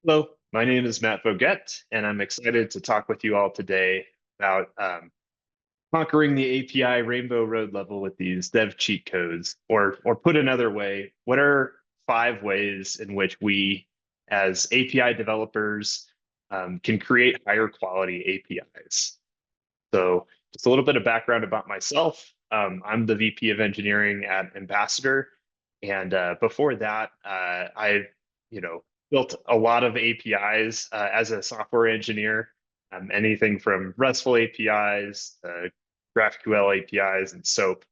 Hello, my name is Matt Voget, and I'm excited to talk with you all today about conquering the API Rainbow Road level with these dev cheat codes, or put another way, what are 5 ways in which we, as API developers, can create higher quality APIs? So, just a little bit of background about myself. I'm the VP of Engineering at Ambassador, and before that, I, you know, built a lot of APIs as a software engineer. Anything from RESTful APIs, GraphQL APIs, and SOAP.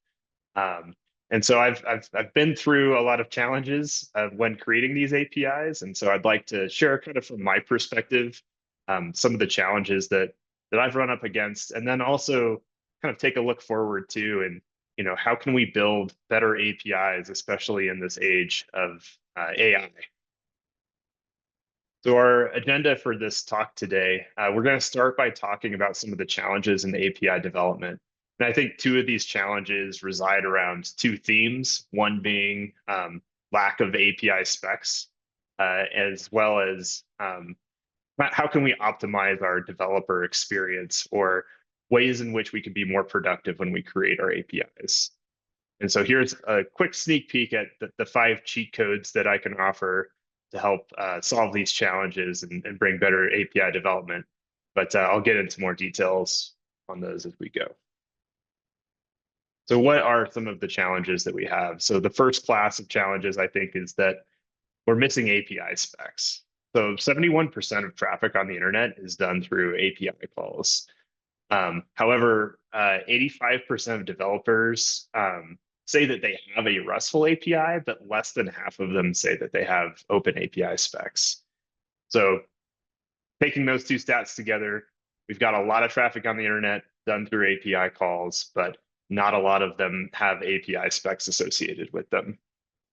Um, and so I've been through a lot of challenges when creating these APIs, and so I'd like to share kind of from my perspective some of the challenges that I've run up against, and then also kind of take a look forward too, and how can we build better APIs, especially in this age of AI. So our agenda for this talk today, we're going to start by talking about some of the challenges in API development. And I think 2 of these challenges reside around 2 themes, one being lack of API specs, as well as how can we optimize our developer experience or ways in which we can be more productive when we create our APIs. And so here's a quick sneak peek at the 5 cheat codes that I can offer to help solve these challenges and bring better API development. But I'll get into more details on those as we go. So what are some of the challenges that we have? So the first class of challenges, I think, is that we're missing API specs. So 71% of traffic on the internet is done through API calls. However, 85% of developers say that they have a RESTful API, but less than half of them say that they have open API specs. So taking those 2 stats together, we've got a lot of traffic on the internet done through API calls, but not a lot of them have API specs associated with them.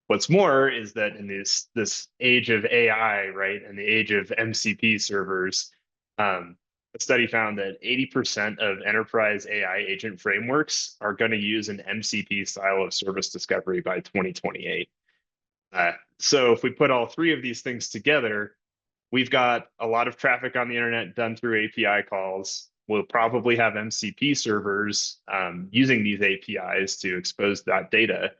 What's more is that in this age of AI, right, and the age of MCP servers, a study found that 80% of enterprise AI agent frameworks are going to use an MCP style of service discovery by 2028. So if we put all 3 of these things together, we've got a lot of traffic on the internet done through API calls. We'll probably have MCP servers using these APIs to expose that data,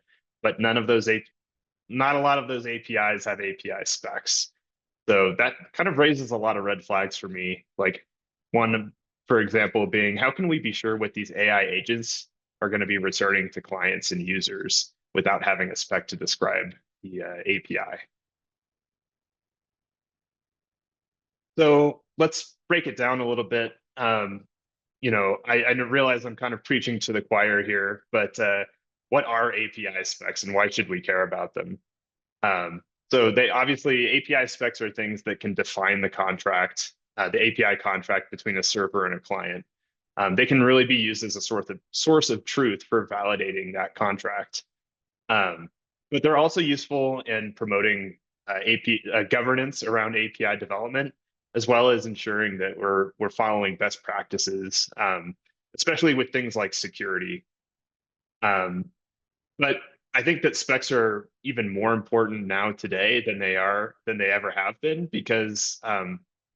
but not a lot of those APIs have API specs. So that kind of raises a lot of red flags for me. Like one, for example, being how can we be sure what these AI agents are going to be returning to clients and users without having a spec to describe the API? So let's break it down a little bit. I realize I'm kind of preaching to the choir here, but what are API specs and why should we care about them? So they obviously API specs are things that can define the contract, the API contract between a server and a client. They can really be used as a source of truth for validating that contract. But they're also useful in promoting governance around API development, as well as ensuring that we're following best practices, especially with things like security. But I think that specs are even more important now today than they ever have been, because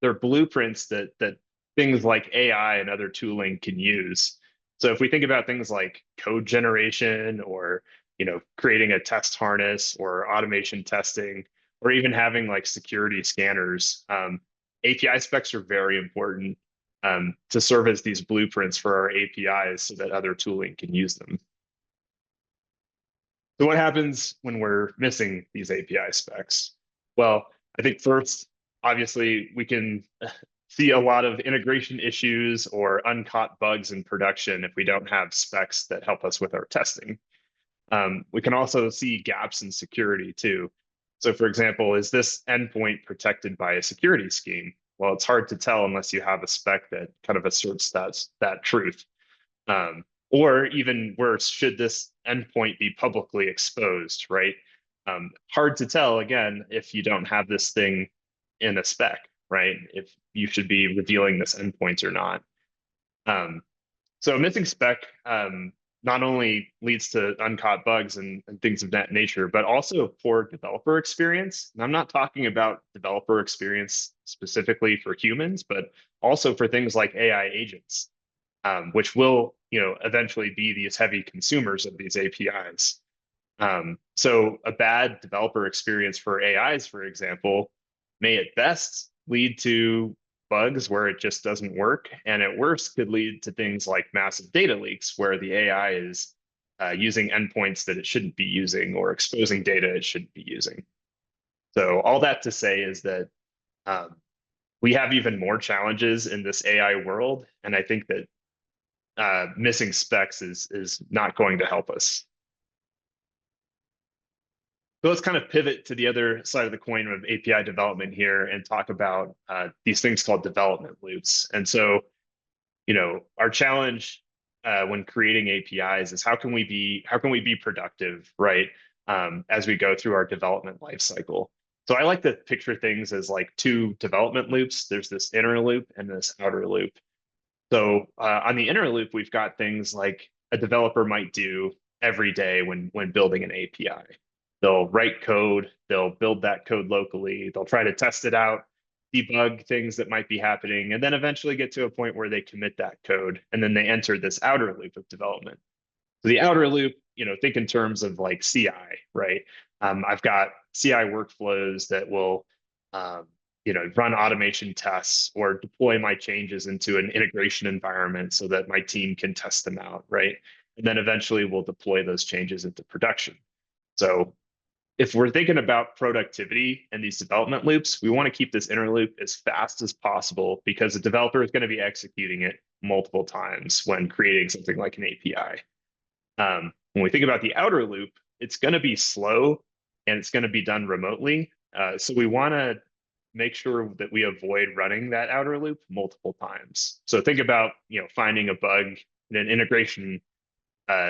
they're blueprints that things like AI and other tooling can use. So if we think about things like code generation, or creating a test harness, or automation testing, or even having like security scanners, API specs are very important to serve as these blueprints for our APIs so that other tooling can use them. So what happens when we're missing these API specs? Well, I think first, obviously, we can see a lot of integration issues or uncaught bugs in production if we don't have specs that help us with our testing. We can also see gaps in security too. So for example, is this endpoint protected by a security scheme? Well, it's hard to tell unless you have a spec that kind of asserts that truth. Or even worse, should this endpoint be publicly exposed, right? Hard to tell, again, if you don't have this thing in a spec, right? If you should be revealing this endpoint or not. So missing spec not only leads to uncaught bugs and things of that nature, but also poor developer experience. And I'm not talking about developer experience specifically for humans, but also for things like AI agents, which will, eventually be these heavy consumers of these APIs. So a bad developer experience for AIs, for example, may at best lead to bugs where it just doesn't work, and at worst could lead to things like massive data leaks where the AI is using endpoints that it shouldn't be using or exposing data it shouldn't be using. So all that to say is that um, we have even more challenges in this AI world, and I think that missing specs is not going to help us. So let's kind of pivot to the other side of the coin of API development here and talk about these things called development loops. And so, our challenge when creating APIs is how can we be productive, right? As we go through our development life cycle. So I like to picture things as like two development loops. There's this inner loop and this outer loop. So on the inner loop, we've got things like a developer might do every day when building an API. They'll write code, they'll build that code locally, they'll try to test it out, debug things that might be happening, and then eventually get to a point where they commit that code, and then they enter this outer loop of development. So the outer loop, think in terms of like CI, right? I've got CI workflows that will, um, run automation tests or deploy my changes into an integration environment so that my team can test them out, right? And then eventually we'll deploy those changes into production. So if we're thinking about productivity and these development loops, we want to keep this inner loop as fast as possible because the developer is going to be executing it multiple times when creating something like an API. When we think about the outer loop, it's going to be slow and it's going to be done remotely. So we want to make sure that we avoid running that outer loop multiple times. So think about finding a bug in an integration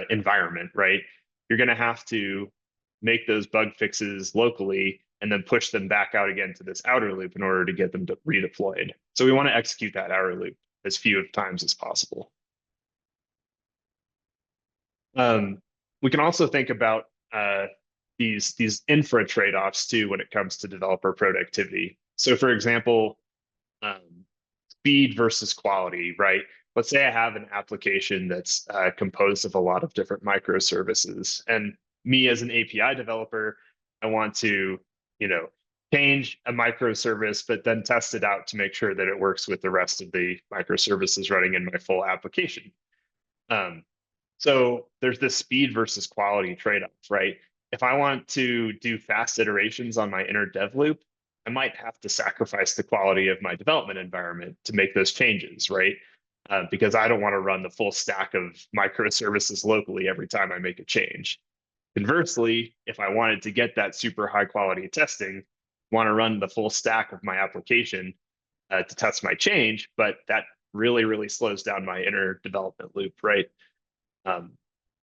environment, right? You're going to have to make those bug fixes locally and then push them back out again to this outer loop in order to get them redeployed. So we want to execute that outer loop as few times as possible. We can also think about these infra trade-offs too when it comes to developer productivity. So for example, speed versus quality, right? Let's say I have an application that's composed of a lot of different microservices, and me as an API developer, I want to, change a microservice, but then test it out to make sure that it works with the rest of the microservices running in my full application. So there's this speed versus quality trade-off, right? If I want to do fast iterations on my inner dev loop, I might have to sacrifice the quality of my development environment to make those changes, right? Because I don't want to run the full stack of microservices locally every time I make a change. Conversely, if I wanted to get that super high quality testing, want to run the full stack of my application to test my change, but that really, really slows down my inner development loop, right?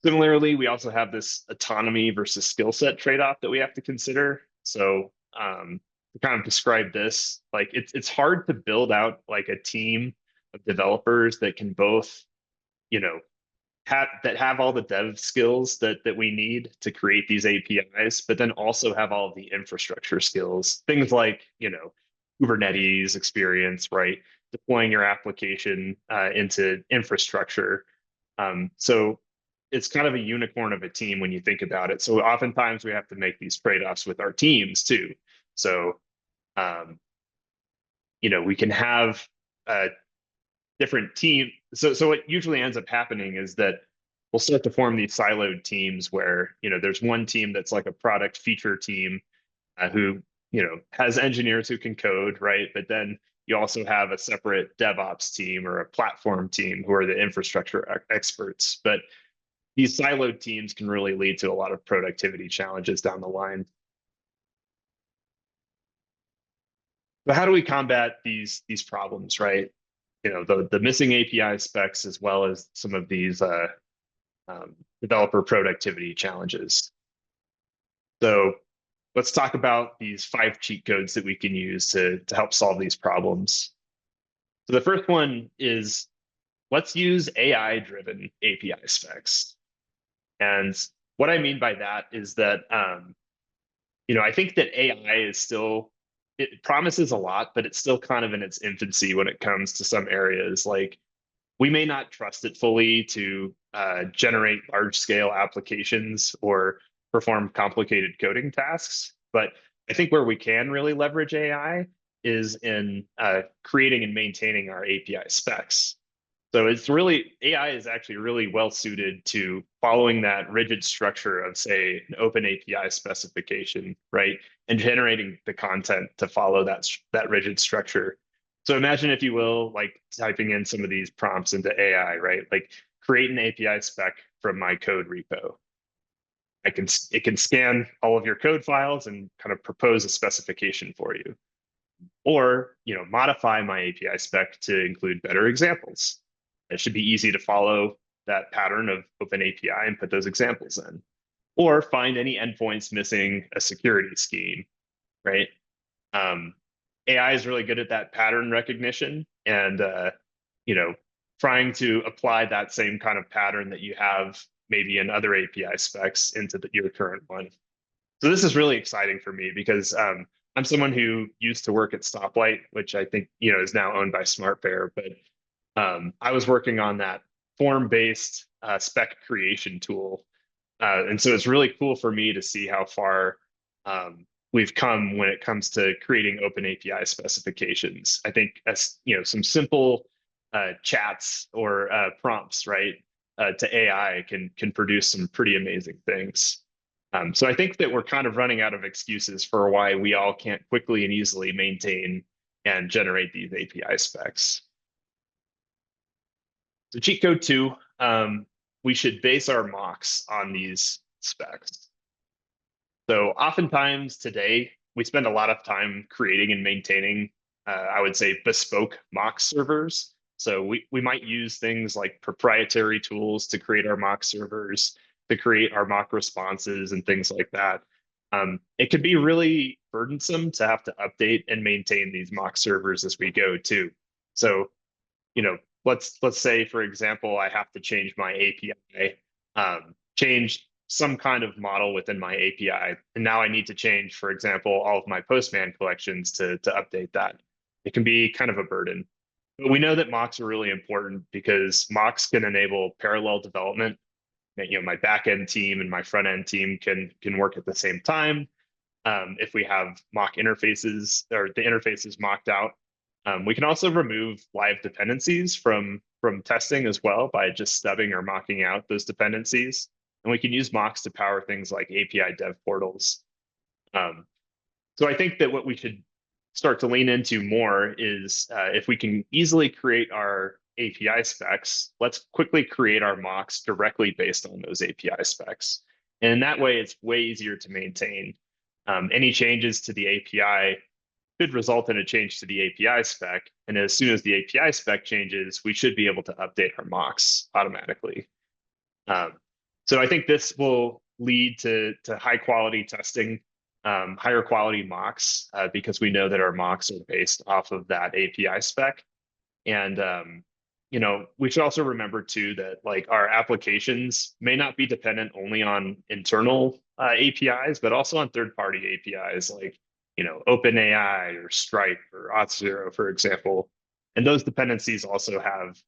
Similarly, we also have this autonomy versus skill set trade-off that we have to consider. So to kind of describe this, like it's hard to build out like a team of developers that can both, have all the dev skills that we need to create these APIs, but then also have all of the infrastructure skills, things like, Kubernetes experience, right? Deploying your application into infrastructure. So it's kind of a unicorn of a team when you think about it. So oftentimes we have to make these trade-offs with our teams too. So, we can have a different team. So what usually ends up happening is that we'll start to form these siloed teams where, there's one team that's like a product feature team who, has engineers who can code, right? But then you also have a separate DevOps team or a platform team who are the infrastructure experts. But these siloed teams can really lead to a lot of productivity challenges down the line. But how do we combat these problems, right? The missing API specs as well as some of these developer productivity challenges. So let's talk about these 5 cheat codes that we can use to help solve these problems. So the first one is let's use AI-driven API specs. And what I mean by that is that, I think that AI is still, it promises a lot, but it's still kind of in its infancy when it comes to some areas. Like we may not trust it fully to generate large scale applications or perform complicated coding tasks. But I think where we can really leverage AI is in creating and maintaining our API specs. So it's really, AI is actually really well suited to following that rigid structure of, say, an open API specification, right? And generating the content to follow that rigid structure. So imagine, if you will, like typing in some of these prompts into AI, right? Like create an API spec from my code repo. It can scan all of your code files and kind of propose a specification for you. Or, modify my API spec to include better examples. It should be easy to follow that pattern of open API and put those examples in. Or find any endpoints missing a security scheme, right? AI is really good at that pattern recognition and, trying to apply that same kind of pattern that you have maybe in other API specs into your current one. So this is really exciting for me because I'm someone who used to work at Stoplight, which I think is now owned by SmartBear. But I was working on that form-based spec creation tool, and so it's really cool for me to see how far we've come when it comes to creating open API specifications. I think some simple chats or prompts, right, to AI can produce some pretty amazing things. So I think that we're kind of running out of excuses for why we all can't quickly and easily maintain and generate these API specs. So cheat code 2, we should base our mocks on these specs. So oftentimes today, we spend a lot of time creating and maintaining, I would say, bespoke mock servers. So we might use things like proprietary tools to create our mock servers, to create our mock responses and things like that. It could be really burdensome to have to update and maintain these mock servers as we go too. So, let's say, for example, I have to change my API, change some kind of model within my API, and now I need to change, for example, all of my Postman collections to update that. It can be kind of a burden. But we know that mocks are really important because mocks can enable parallel development. My backend team and my front end team can work at the same time. If we have mock interfaces or the interfaces mocked out, we can also remove live dependencies from testing as well by just stubbing or mocking out those dependencies. And we can use mocks to power things like API dev portals. So I think that what we should start to lean into more is if we can easily create our API specs, let's quickly create our mocks directly based on those API specs. And in that way, it's way easier to maintain. Any changes to the API could result in a change to the API spec. And as soon as the API spec changes, we should be able to update our mocks automatically. So I think this will lead to high quality testing, higher quality mocks, because we know that our mocks are based off of that API spec. And we should also remember too that like our applications may not be dependent only on internal APIs, but also on third-party APIs like OpenAI or Stripe or Auth0, for example. And those dependencies also have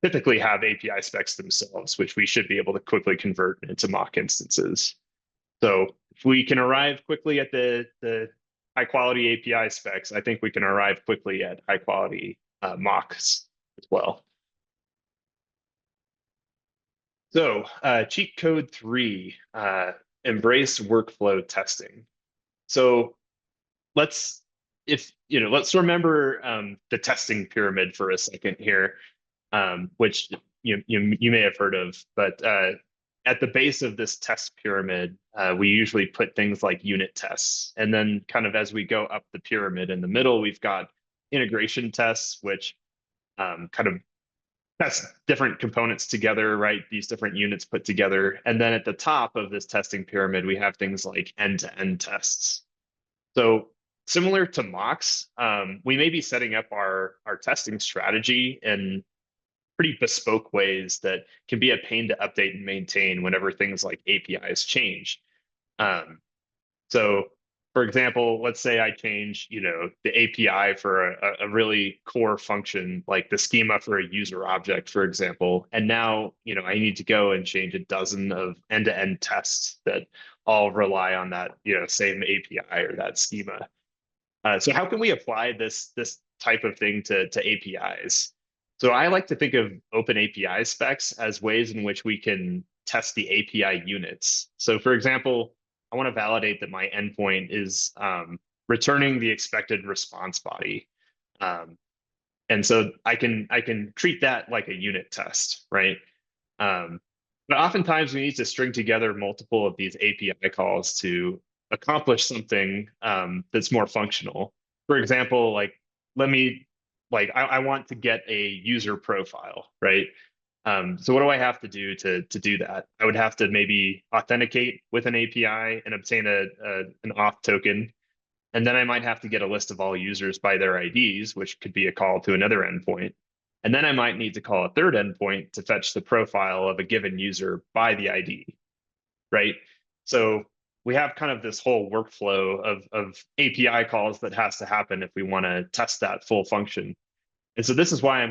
typically have API specs themselves, which we should be able to quickly convert into mock instances. So if we can arrive quickly at the high quality API specs, I think we can arrive quickly at high quality mocks as well. So cheat code 3, embrace workflow testing. So let's remember the testing pyramid for a second here, which you may have heard of. But at the base of this test pyramid, we usually put things like unit tests, and then kind of as we go up the pyramid, in the middle we've got integration tests, which kind of test different components together, right? These different units put together. And then at the top of this testing pyramid, we have things like end-to-end tests. So similar to mocks, we may be setting up our testing strategy in pretty bespoke ways that can be a pain to update and maintain whenever things like APIs change. Um, so for example, let's say I change, the API for a really core function, like the schema for a user object, for example. And now, I need to go and change a dozen of end-to-end tests that all rely on that, same API or that schema. So how can we apply this type of thing to APIs? So I like to think of open API specs as ways in which we can test the API units. So for example, I want to validate that my endpoint is returning the expected response body. And so I can treat that like a unit test, right? Um, but oftentimes we need to string together multiple of these API calls to accomplish something that's more functional. For example, let me I want to get a user profile, right? So what do I have to do to do that? I would have to maybe authenticate with an API and obtain an auth token. And then I might have to get a list of all users by their IDs, which could be a call to another endpoint. And then I might need to call a third endpoint to fetch the profile of a given user by the ID, right? So we have kind of this whole workflow of API calls that has to happen if we want to test that full function. And so this is why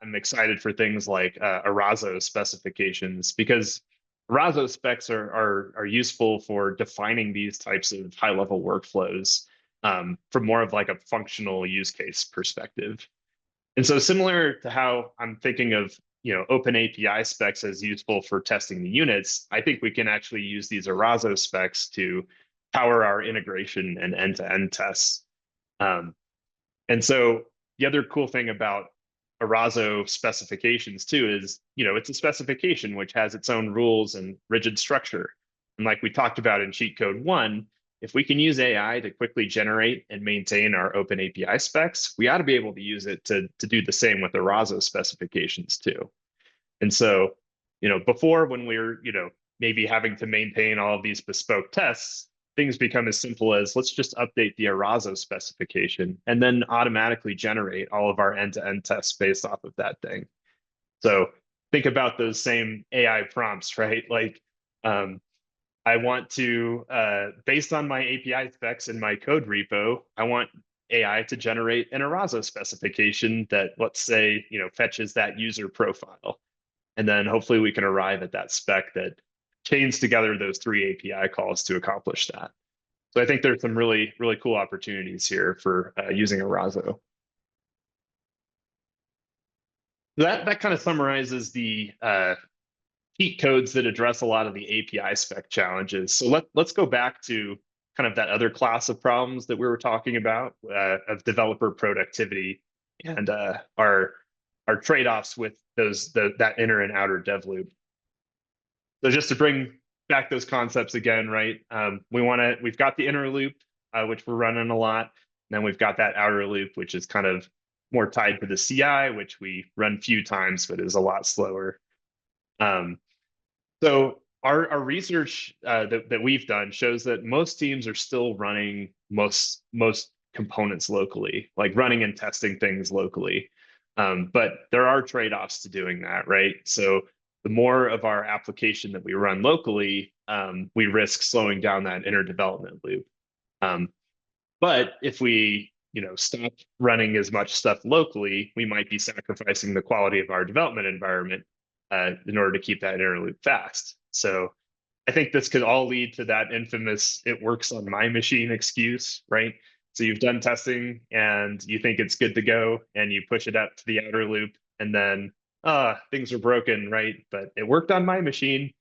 I'm excited for things like Arazo specifications, because Arazo specs are useful for defining these types of high level workflows from more of like a functional use case perspective. And so similar to how I'm thinking of open API specs as useful for testing the units, I think we can actually use these Arazo specs to power our integration and end-to-end tests. And so the other cool thing about Arazo specifications too is, it's a specification which has its own rules and rigid structure. And like we talked about in cheat code 1, if we can use AI to quickly generate and maintain our open API specs, we ought to be able to use it to do the same with Arazo specifications too. And so, before when we're, maybe having to maintain all of these bespoke tests, things become as simple as let's just update the Arazo specification and then automatically generate all of our end-to-end tests based off of that thing. So think about those same AI prompts, right? Like, I want to, based on my API specs in my code repo, I want AI to generate an Arazo specification that, let's say, fetches that user profile. And then hopefully we can arrive at that spec that chains together those three API calls to accomplish that. So I think there's some really, really cool opportunities here for using Arazo. That kind of summarizes the cheat codes that address a lot of the API spec challenges. So let's go back to kind of that other class of problems that we were talking about of developer productivity and our trade-offs with that inner and outer dev loop. So just to bring back those concepts again, right? We've got the inner loop, which we're running a lot. And then we've got that outer loop, which is kind of more tied to the CI, which we run few times, but is a lot slower. So our research that we've done shows that most teams are still running most components locally, like running and testing things locally. But there are trade-offs to doing that, right? So the more of our application that we run locally, we risk slowing down that inner development loop. But if we stop running as much stuff locally, we might be sacrificing the quality of our development environment in order to keep that inner loop fast. So I think this could all lead to that infamous "it works on my machine" excuse, right? So you've done testing and you think it's good to go and you push it up to the outer loop and then things are broken, right? But it worked on my machine.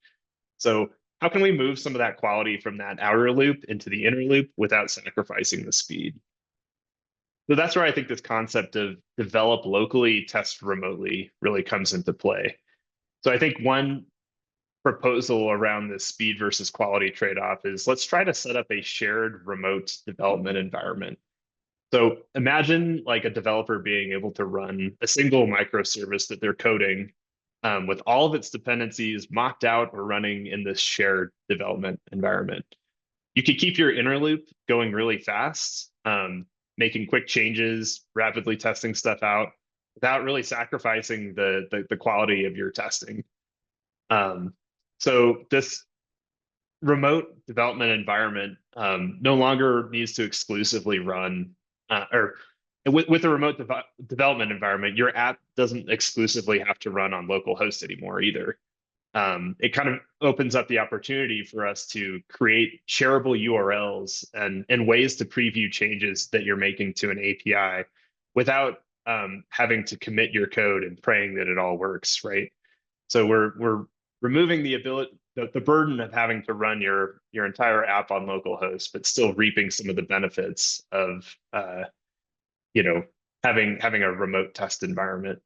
So how can we move some of that quality from that outer loop into the inner loop without sacrificing the speed? So that's where I think this concept of develop locally, test remotely really comes into play. So I think one proposal around this speed versus quality trade-off is let's try to set up a shared remote development environment. So imagine like a developer being able to run a single microservice that they're coding with all of its dependencies mocked out or running in this shared development environment. You could keep your inner loop going really fast, making quick changes, rapidly testing stuff out. without really sacrificing the quality of your testing. So this remote development environment no longer needs to exclusively run or with a remote development environment, your app doesn't exclusively have to run on local host anymore either. It kind of opens up the opportunity for us to create shareable URLs and ways to preview changes that you're making to an API without having to commit your code and praying that it all works, right? So we're removing the burden of having to run your entire app on localhost, but still reaping some of the benefits of you know having a remote test environment.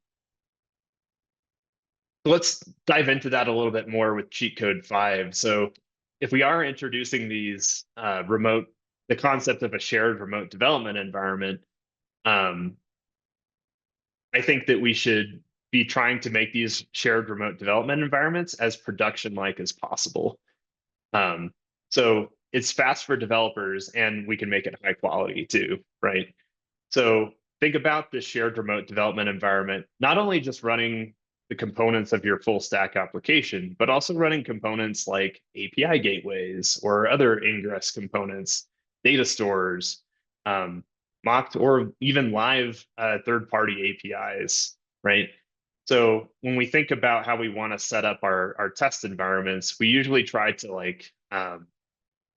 So let's dive into that a little bit more with cheat code 5. So if we are introducing these the concept of a shared remote development environment, um, I think that we should be trying to make these shared remote development environments as production-like as possible. So it's fast for developers, and we can make it high quality too, right? So think about the shared remote development environment, not only just running the components of your full stack application, but also running components like API gateways or other ingress components, data stores, mocked or even live third-party APIs, right? So when we think about how we want to set up our test environments, we usually try to like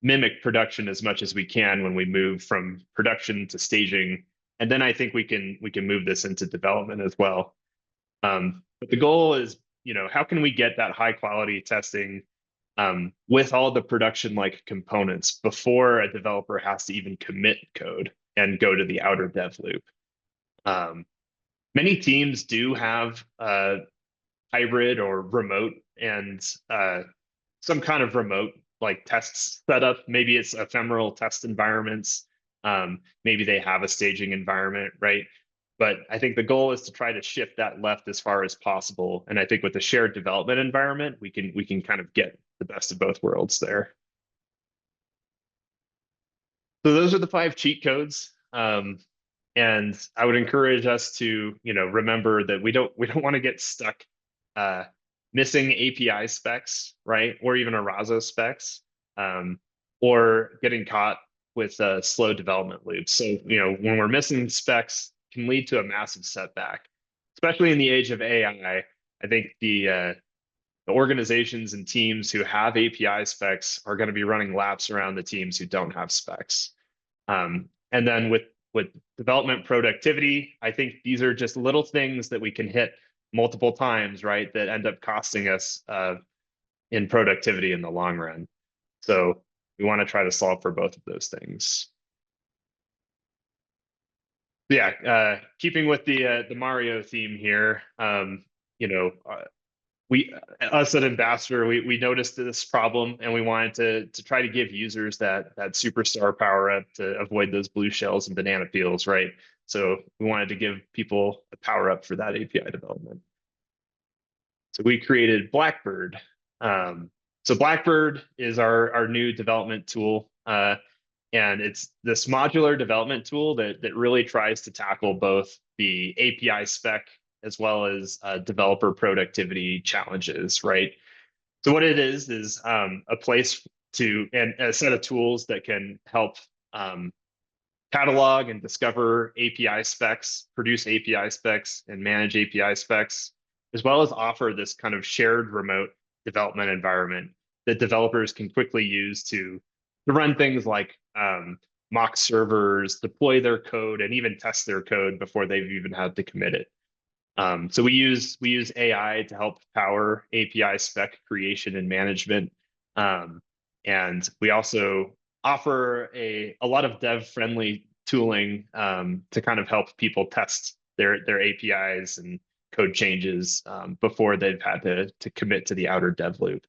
mimic production as much as we can when we move from production to staging. And then I think we can move this into development as well. But the goal is, how can we get that high quality testing with all the production like components before a developer has to even commit code and go to the outer dev loop? Many teams do have hybrid or remote and some kind of remote like tests set up. Maybe it's ephemeral test environments. Maybe they have a staging environment, right? But I think the goal is to try to shift that left as far as possible. And I think with the shared development environment, we can kind of get the best of both worlds there. So those are the 5 cheat codes. And I would encourage us to, remember that we don't want to get stuck missing API specs, right? Or even Arazo specs, or getting caught with slow development loops. So, when we're missing specs, can lead to a massive setback, especially in the age of AI. I think the organizations and teams who have API specs are going to be running laps around the teams who don't have specs. And then with development productivity, I think these are just little things that we can hit multiple times, right? That end up costing us in productivity in the long run. So we want to try to solve for both of those things. Yeah, keeping with the Mario theme here, us at Ambassador, we noticed this problem, and we wanted to try to give users that superstar power up to avoid those blue shells and banana peels, right? So we wanted to give people a power up for that API development. So we created Blackbird. So Blackbird is our new development tool. And it's this modular development tool that really tries to tackle both the API spec as well as developer productivity challenges, right? So what it is a place and a set of tools that can help catalog and discover API specs, produce API specs, and manage API specs, as well as offer this kind of shared remote development environment that developers can quickly use to run things like mock servers, deploy their code, and even test their code before they've even had to commit it. So we use AI to help power API spec creation and management. And we also offer a lot of dev-friendly tooling to kind of help people test their APIs and code changes before they've had to commit to the outer dev loop.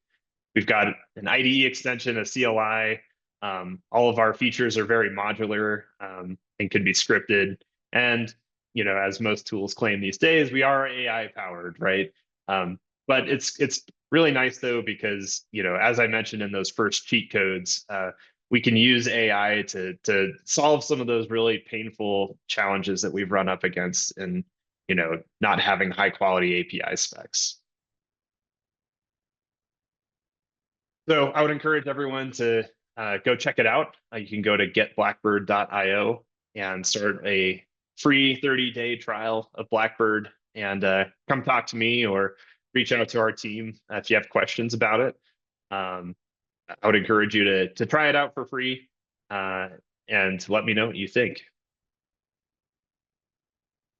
We've got an IDE extension, a CLI. All of our features are very modular and can be scripted. And as most tools claim these days, we are AI powered, right? But it's really nice though, because as I mentioned in those first cheat codes, we can use AI to solve some of those really painful challenges that we've run up against in not having high quality API specs. So I would encourage everyone to go check it out. You can go to getblackbird.io and start a free 30-day trial of Blackbird, and come talk to me or reach out to our team if you have questions about it. Um, I would encourage you to try it out for free, and let me know what you think.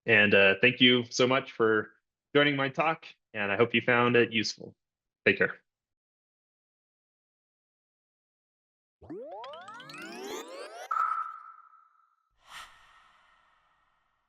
And thank you so much for joining my talk, and I hope you found it useful. Take care.